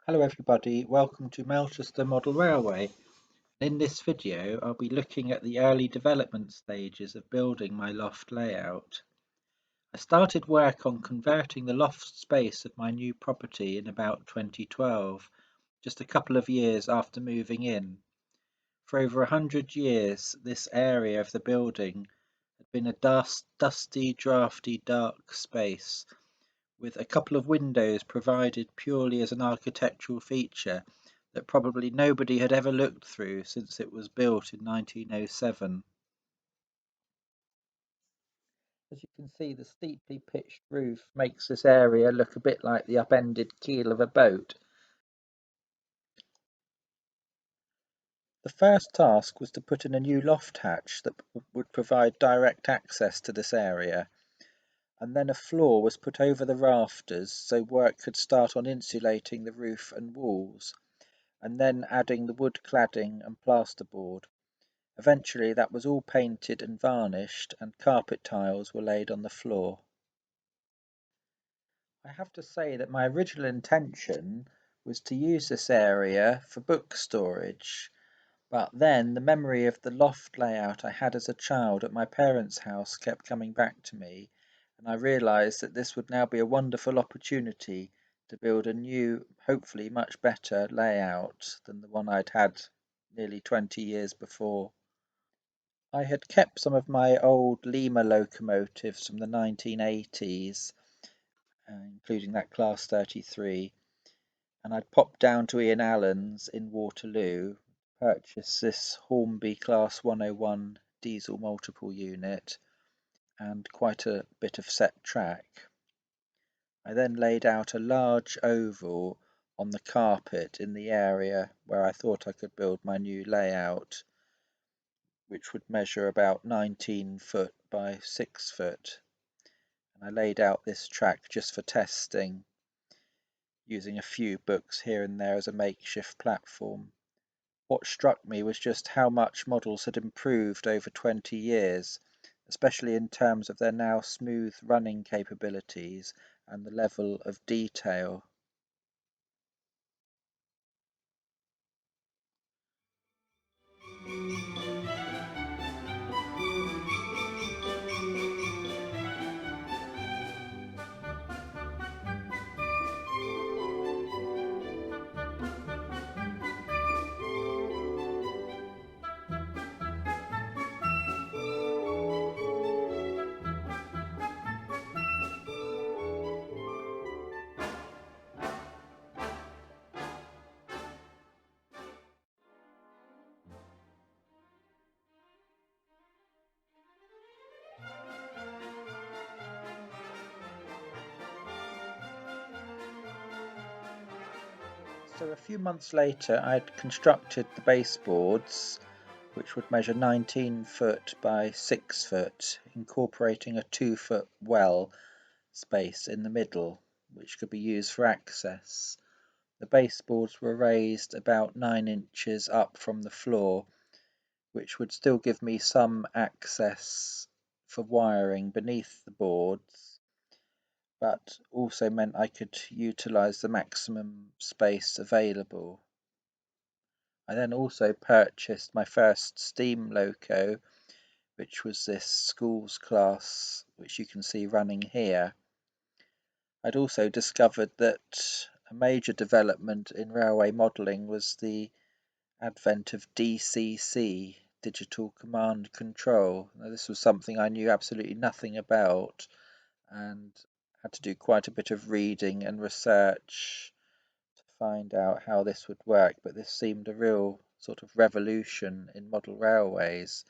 Hello everybody, welcome to Melchester Model Railway. In this video I'll be looking at the early development stages of building my loft layout. I started work on converting the loft space of my new property in about 2012, just a couple of years after moving in. For over 100 years this area of the building had been a dusty, drafty, dark space, with a couple of windows provided purely as an architectural feature that probably nobody had ever looked through since it was built in 1907. As you can see, the steeply pitched roof makes this area look a bit like the upended keel of a boat. The first task was to put in a new loft hatch that would provide direct access to this area, and then a floor was put over the rafters so work could start on insulating the roof and walls, and then adding the wood cladding and plasterboard. Eventually that was all painted and varnished, and carpet tiles were laid on the floor. I have to say that my original intention was to use this area for book storage, but then the memory of the loft layout I had as a child at my parents' house kept coming back to me, and I realised that this would now be a wonderful opportunity to build a new, hopefully much better layout than the one I'd had nearly 20 years before. I had kept some of my old Lima locomotives from the 1980s, including that Class 33, and I'd popped down to Ian Allen's in Waterloo, purchased this Hornby Class 101 diesel multiple unit and quite a bit of set track. I then laid out a large oval on the carpet in the area where I thought I could build my new layout, which would measure about 19 foot by 6 foot. And I laid out this track just for testing, using a few books here and there as a makeshift platform. What struck me was just how much models had improved over 20 years, especially in terms of their now smooth running capabilities and the level of detail. So a few months later I'd constructed the baseboards, which would measure 19 foot by 6 foot, incorporating a 2-foot well space in the middle, which could be used for access. The baseboards were raised about 9 inches up from the floor, which would still give me some access for wiring beneath the boards, but also meant I could utilise the maximum space available. I then also purchased my first steam loco, which was this schools class, which you can see running here. I'd also discovered that a major development in railway modelling was the advent of DCC, digital command control. Now, this was something I knew absolutely nothing about, and had to do quite a bit of reading and research to find out how this would work, but this seemed a real sort of revolution in model railways,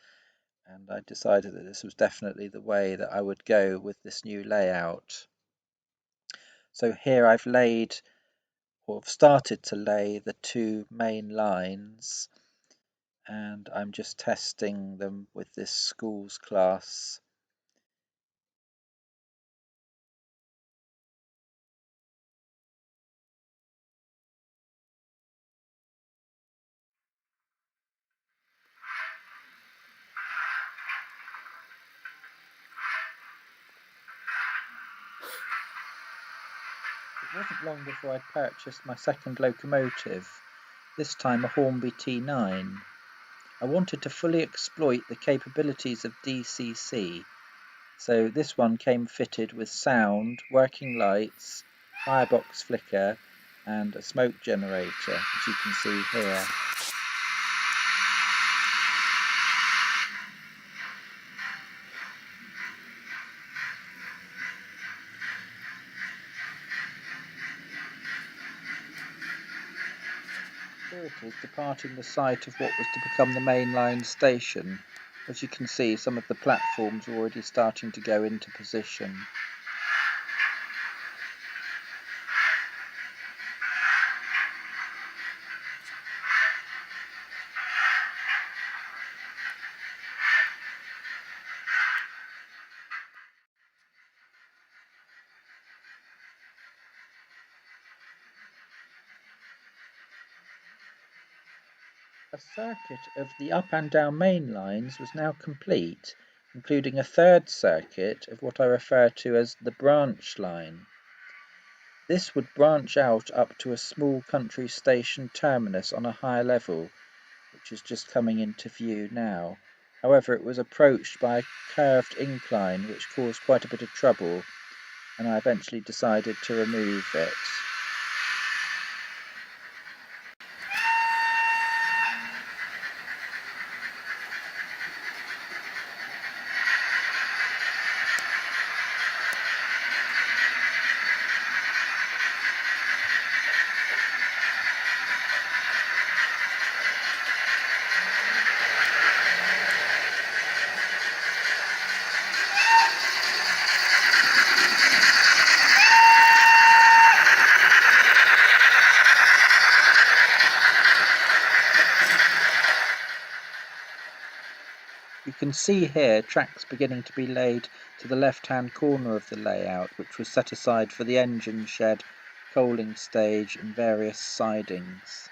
and I decided that this was definitely the way that I would go with this new layout. So here I've laid, or have started to lay, the two main lines, and I'm just testing them with this schools class. It wasn't long before I purchased my second locomotive, this time a Hornby T9. I wanted to fully exploit the capabilities of DCC, so this one came fitted with sound, working lights, firebox flicker, and a smoke generator, as you can see here. Here it is, departing the site of what was to become the main line station. As you can see, some of the platforms are already starting to go into position. A circuit of the up and down main lines was now complete, including a third circuit of what I refer to as the branch line. This would branch out up to a small country station terminus on a higher level, which is just coming into view now. However, it was approached by a curved incline which caused quite a bit of trouble, and I eventually decided to remove it. You can see here tracks beginning to be laid to the left-hand corner of the layout, which was set aside for the engine shed, coaling stage and various sidings.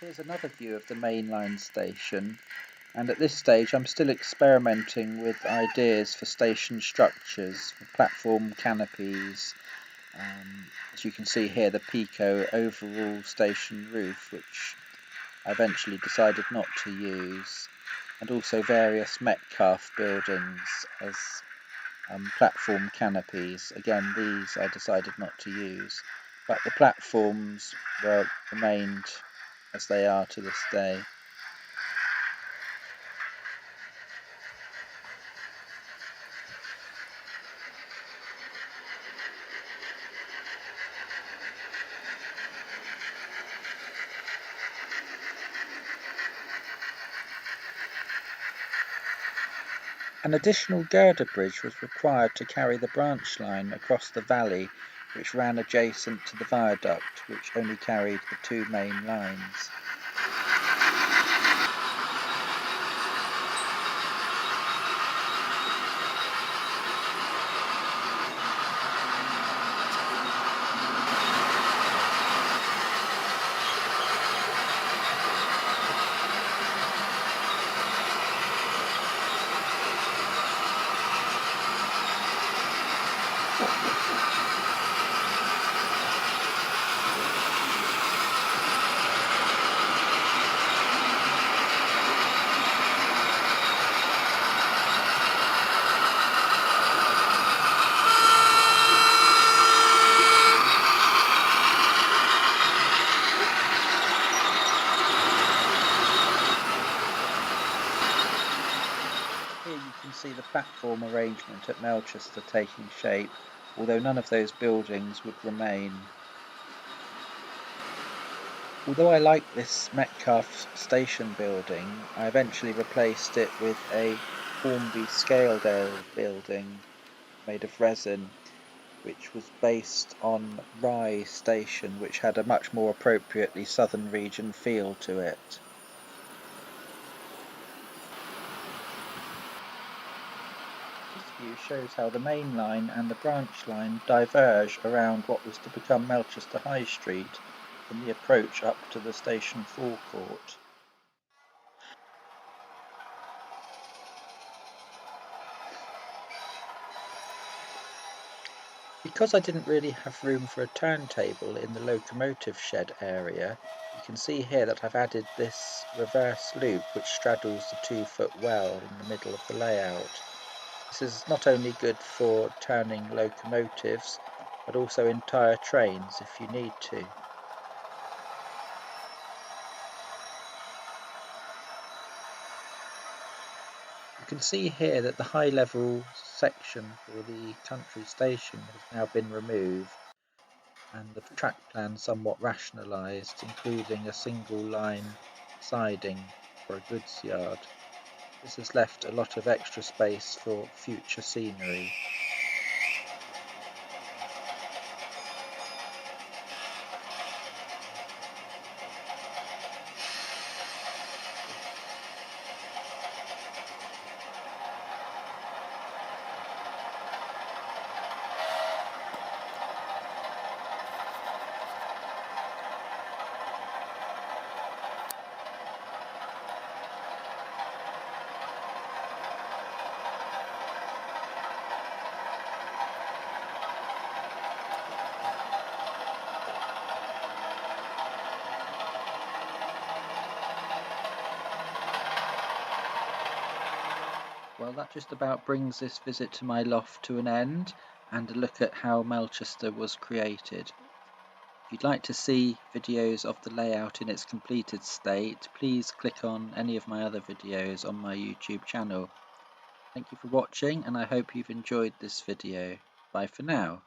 Here's another view of the mainline station, and at this stage I'm still experimenting with ideas for station structures, for platform canopies. As you can see here, the Pico overall station roof, which I eventually decided not to use, and also various Metcalfe buildings as platform canopies. Again, these I decided not to use, but the platforms remained as they are to this day. An additional girder bridge was required to carry the branch line across the valley, which ran adjacent to the viaduct, which only carried the two main lines. Here you can see the platform arrangement at Melchester taking shape, although none of those buildings would remain. Although I like this Metcalfe station building, I eventually replaced it with a Hornby Scaledale building made of resin. which was based on Rye Station, which had a much more appropriately southern region feel to it. This view shows how the main line and the branch line diverge around what was to become Melchester High Street from the approach up to the station forecourt. Because I didn't really have room for a turntable in the locomotive shed area, you can see here that I've added this reverse loop which straddles the 2-foot well in the middle of the layout. This is not only good for turning locomotives, but also entire trains if you need to. You can see here that the high level section for the country station has now been removed and the track plan somewhat rationalised, including a single line siding for a goods yard. This has left a lot of extra space for future scenery. Well, that just about brings this visit to my loft to an end, and a look at how Melchester was created. If you'd like to see videos of the layout in its completed state, please click on any of my other videos on my YouTube channel. Thank you for watching, and I hope you've enjoyed this video. Bye for now.